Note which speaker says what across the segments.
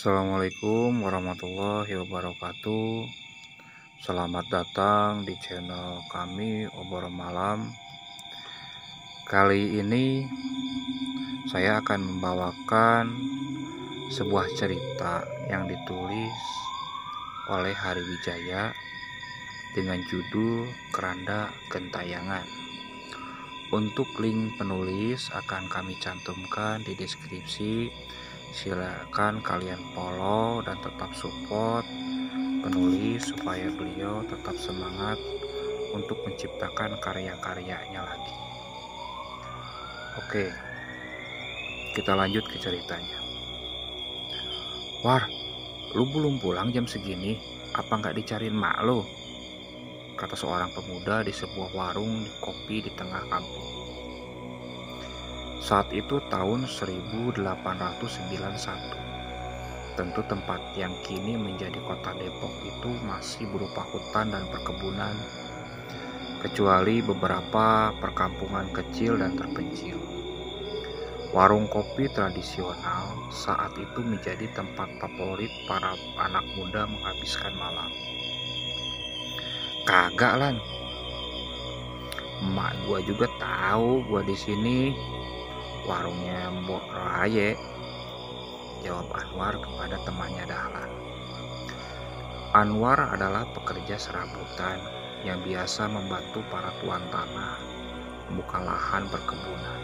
Speaker 1: Assalamualaikum warahmatullahi wabarakatuh. Selamat datang di channel kami Obrolan Malam. Kali ini saya akan membawakan sebuah cerita yang ditulis oleh Hari Wijaya dengan judul Keranda Gentayangan. Untuk link penulis akan kami cantumkan di deskripsi. Silakan kalian follow dan tetap support penulis supaya beliau tetap semangat untuk menciptakan karya-karyanya lagi. Oke, kita lanjut ke ceritanya. War, lu belum pulang jam segini? Apa nggak dicariin mak lu? Kata seorang pemuda di sebuah warung kopi di tengah kampung. Saat itu tahun 1891. Tentu tempat yang kini menjadi kota Depok itu masih berupa hutan dan perkebunan, kecuali beberapa perkampungan kecil dan terpencil. Warung kopi tradisional saat itu menjadi tempat favorit para anak muda menghabiskan malam. Kagak lan, emak gua juga tahu gua di sini warungnya Mbok Raye, jawab Anwar kepada temannya Dahlan. Anwar adalah pekerja serabutan yang biasa membantu para tuan tanah membuka lahan perkebunan.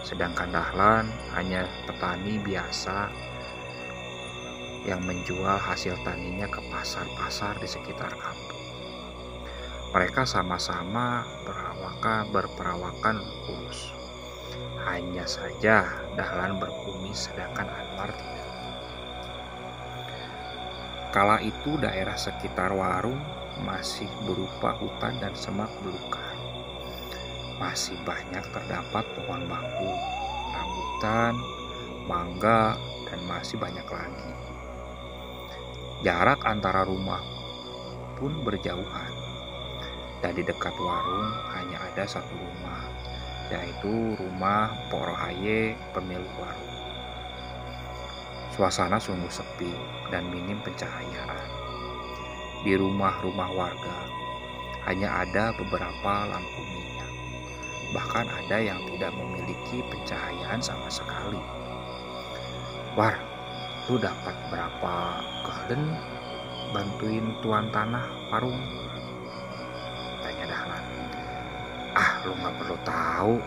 Speaker 1: Sedangkan Dahlan hanya petani biasa yang menjual hasil taninya ke pasar-pasar di sekitar kampung. Mereka sama-sama berperawakan kurus. Hanya saja Dahlan berkumis sedangkan Anwar tidak. Kala itu daerah sekitar warung masih berupa hutan dan semak belukar. Masih banyak terdapat pohon bambu, rambutan, mangga, dan masih banyak lagi. Jarak antara rumah pun berjauhan. Dan di dekat warung hanya ada satu rumah, yaitu rumah Mpok Rohaye, pemilik warung. Suasana sungguh sepi dan minim pencahayaan. Di rumah-rumah warga hanya ada beberapa lampu minyak, bahkan ada yang tidak memiliki pencahayaan sama sekali. War, lu dapat berapa golden bantuin tuan tanah warung? Tanya Dahlan. Lu nggak perlu tahu,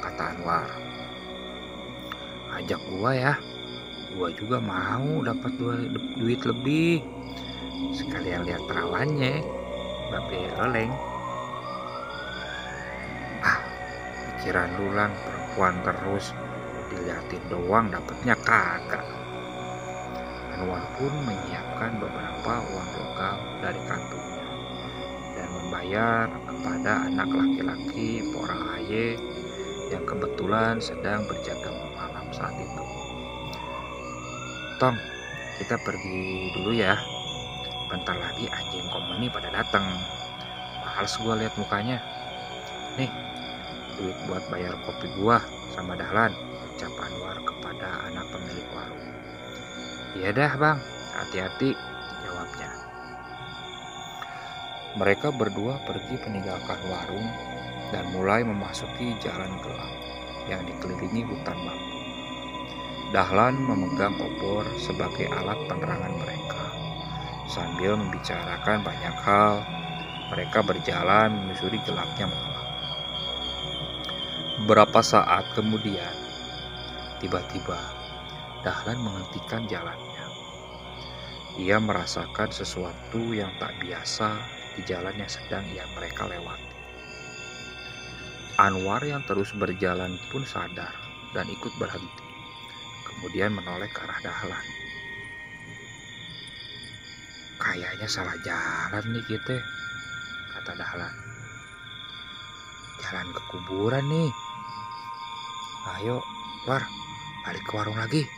Speaker 1: kata Anwar. Ajak gua ya, gua juga mau dapat duit lebih. Sekalian lihat perawannya, Babe Leleng. Pikiran lu lan, perempuan terus diliatin doang dapatnya kagak. Anwar pun menyiapkan beberapa uang logam dari kantongnya dan membayar kepada anak laki-laki Mpok Rohaye yang kebetulan sedang berjaga malam saat itu. Tong, kita pergi dulu ya. Bentar lagi anjing komeni pada datang. Males gua lihat mukanya. Nih, duit buat bayar kopi gua sama Dahlan, ucap Anwar kepada anak pemilik warung. Iya dah bang, hati-hati, jawabnya. Mereka berdua pergi meninggalkan warung dan mulai memasuki jalan gelap yang dikelilingi hutan bambu. Dahlan memegang obor sebagai alat penerangan mereka. Sambil membicarakan banyak hal, mereka berjalan menyusuri gelapnya malam. Beberapa saat kemudian, tiba-tiba Dahlan menghentikan jalannya. Ia merasakan sesuatu yang tak biasa di jalan yang sedang mereka lewati. Anwar yang terus berjalan pun sadar dan ikut berhenti. Kemudian menoleh ke arah Dahlan. Kayaknya salah jalan nih kita, kata Dahlan. Jalan ke kuburan nih. Ayo, War, balik ke warung lagi,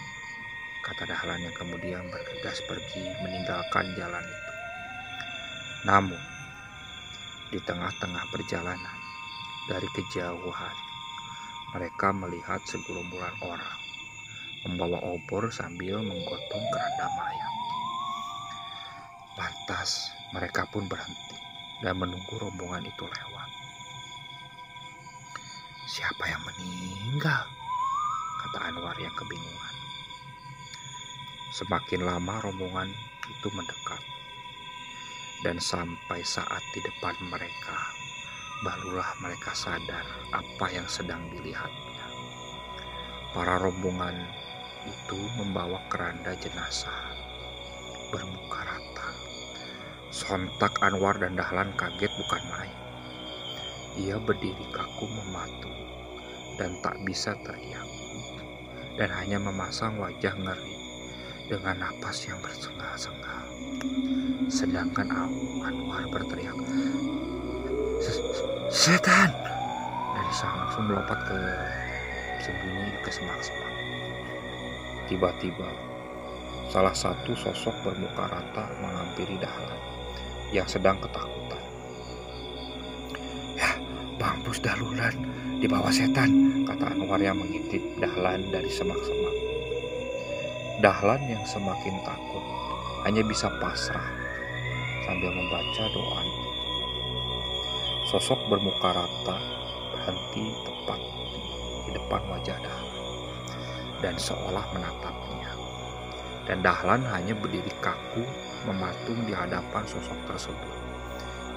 Speaker 1: kata Dahlan yang kemudian bergegas pergi meninggalkan jalan itu. Namun, di tengah-tengah perjalanan, dari kejauhan, mereka melihat segerombolan orang membawa obor sambil menggotong keranda mayat. Lantas mereka pun berhenti dan menunggu rombongan itu lewat. "Siapa yang meninggal?" kata Anwar yang kebingungan. Semakin lama rombongan itu mendekat, dan sampai saat di depan mereka, barulah mereka sadar apa yang sedang dilihatnya. Para rombongan itu membawa keranda jenazah bermuka rata. Sontak Anwar dan Dahlan kaget bukan main. Ia berdiri kaku mematung dan tak bisa teriak, dan hanya memasang wajah ngeri dengan napas yang bersengal-sengal. Sedangkan Anwar berteriak, "Setan!" dan langsung melompat ke sembunyi ke semak-semak. Tiba-tiba salah satu sosok bermuka rata menghampiri Dahlan yang sedang ketakutan. "Ya, mampus Dahlan, dibawa setan," kata Anwar yang mengintip Dahlan dari semak-semak. Dahlan yang semakin takut hanya bisa pasrah sambil membaca doa. Sosok bermuka rata berhenti tepat di depan wajah Dahlan dan seolah menatapnya. Dan Dahlan hanya berdiri kaku mematung di hadapan sosok tersebut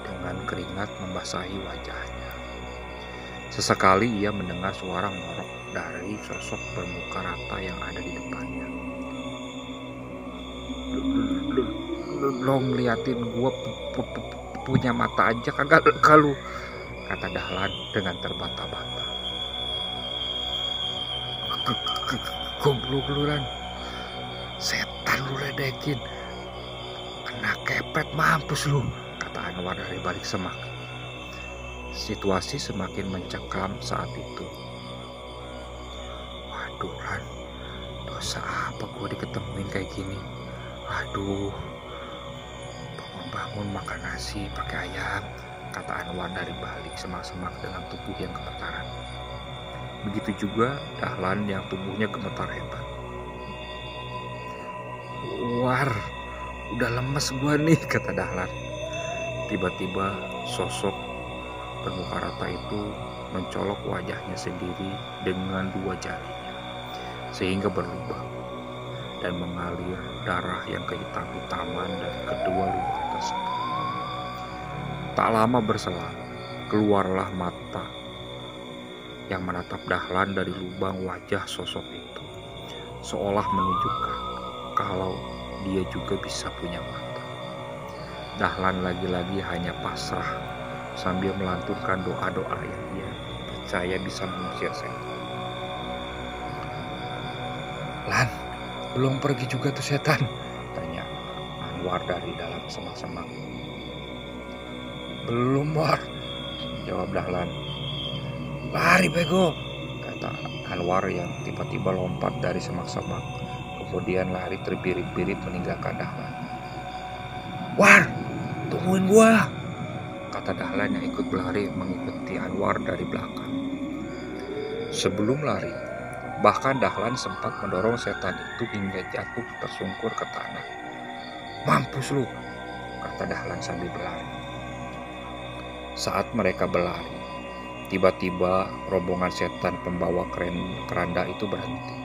Speaker 1: dengan keringat membasahi wajahnya. Sesekali ia mendengar suara ngorok dari sosok bermuka rata yang ada di depannya. Lo ngeliatin gua punya mata aja kagak lu, kata Dahlan dengan terbata-bata. "Goblok lu, Lan. Setan lu ledekin. Kena kepret mampus lu," kata Anwar dari balik semak. Situasi semakin mencekam saat itu. "Waduh, Lan, dosa apa gua diketemuin kayak gini? Aduh, bangun makan nasi pakai ayam," kata Anwar dari balik semak-semak dengan tubuh yang gemetaran. Begitu juga Dahlan yang tubuhnya gemetar hebat. "War, udah lemes gua nih," kata Dahlan. Tiba-tiba sosok bermuka rata itu mencolok wajahnya sendiri dengan dua jarinya sehingga berlubang dan mengalir darah yang kehitam-hitaman dari kedua lubang tersebut. Tak lama berselang, keluarlah mata yang menatap Dahlan dari lubang wajah sosok itu, seolah menunjukkan kalau dia juga bisa punya mata. Dahlan lagi-lagi hanya pasrah sambil melantunkan doa-doa yang dia percaya bisa mengusir setan. "Lan, belum pergi juga tuh setan?" tanya Anwar dari dalam semak-semak. "Belum, War," jawab Dahlan. "Lari bego," kata Anwar yang tiba-tiba lompat dari semak-semak, kemudian lari terbirit-birit meninggalkan Dahlan. "War, tungguin gua," kata Dahlan yang ikut berlari mengikuti Anwar dari belakang. Sebelum lari, bahkan Dahlan sempat mendorong setan itu hingga jatuh tersungkur ke tanah. "Mampus lu," kata Dahlan sambil berlari. Saat mereka berlari, tiba-tiba rombongan setan pembawa keranda itu berhenti.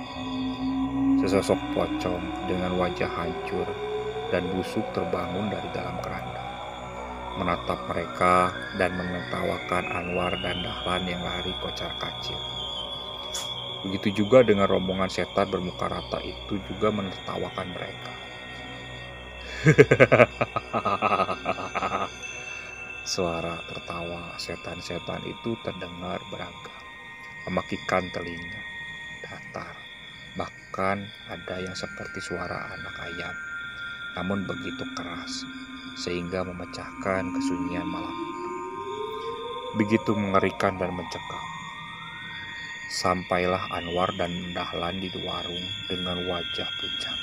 Speaker 1: Sesosok pocong dengan wajah hancur dan busuk terbangun dari dalam keranda, menatap mereka dan menertawakan Anwar dan Dahlan yang lari kocar-kacir. Begitu juga dengan rombongan setan bermuka rata itu juga menertawakan mereka. Suara tertawa setan-setan itu terdengar beragam, memekikkan telinga, datar, bahkan ada yang seperti suara anak ayam, namun begitu keras sehingga memecahkan kesunyian malam itu. Begitu mengerikan dan mencekam. Sampailah Anwar dan Dahlan di warung dengan wajah pucat.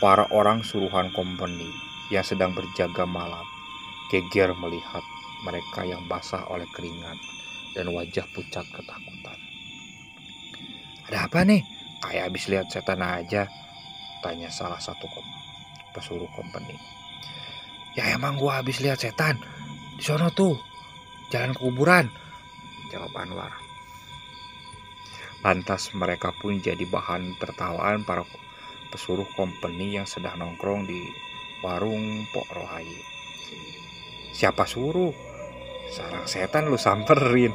Speaker 1: Para orang suruhan kompeni yang sedang berjaga malam geger melihat mereka yang basah oleh keringat dan wajah pucat ketakutan. "Ada apa nih? Kayak habis lihat setan aja, tanya salah satu pesuruh company. Ya emang gua habis lihat setan. Di sono tuh, jalan ke kuburan, jawab Anwar. Lantas mereka pun jadi bahan tertawaan para pesuruh company yang sedang nongkrong di warung Pok Rohaye. Siapa suruh? Sarang setan lu samperin.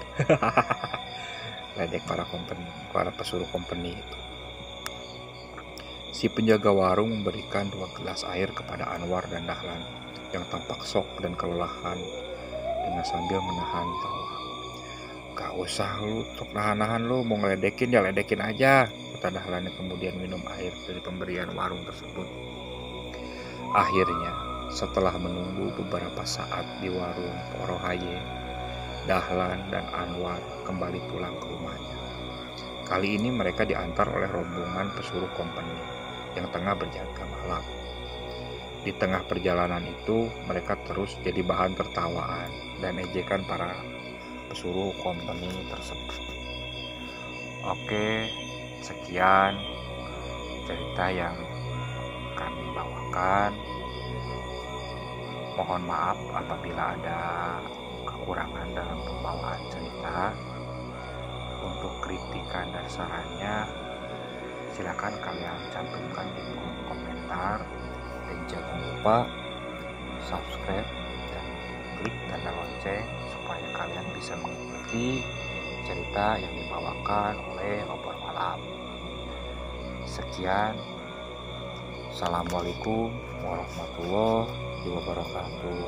Speaker 1: Ledek para pesuruh company itu. Si penjaga warung memberikan 2 gelas air kepada Anwar dan Dahlan yang tampak shock dan kelelahan dengan sambil menahan tawa. Gak usah lu nahan-nahan, lu mau ngeledekin ya ledekin aja, kata Dahlan yang kemudian minum air dari pemberian warung tersebut. Akhirnya, setelah menunggu beberapa saat di warung Pok Rohaye, Dahlan dan Anwar kembali pulang ke rumahnya. Kali ini mereka diantar oleh rombongan pesuruh company yang tengah berjaga malam. Di tengah perjalanan itu, mereka terus jadi bahan tertawaan dan ejekan para pesuruh company tersebut. Oke, sekian cerita yang kami bawakan. Mohon maaf apabila ada kekurangan dalam pembawaan cerita. Untuk kritikan dan sarannya, silakan kalian cantumkan di kolom komentar. Dan jangan lupa subscribe dan klik tanda lonceng supaya kalian bisa mengikuti cerita yang dibawakan oleh Obor Malam. Sekian, assalamualaikum warahmatullahi wabarakatuh.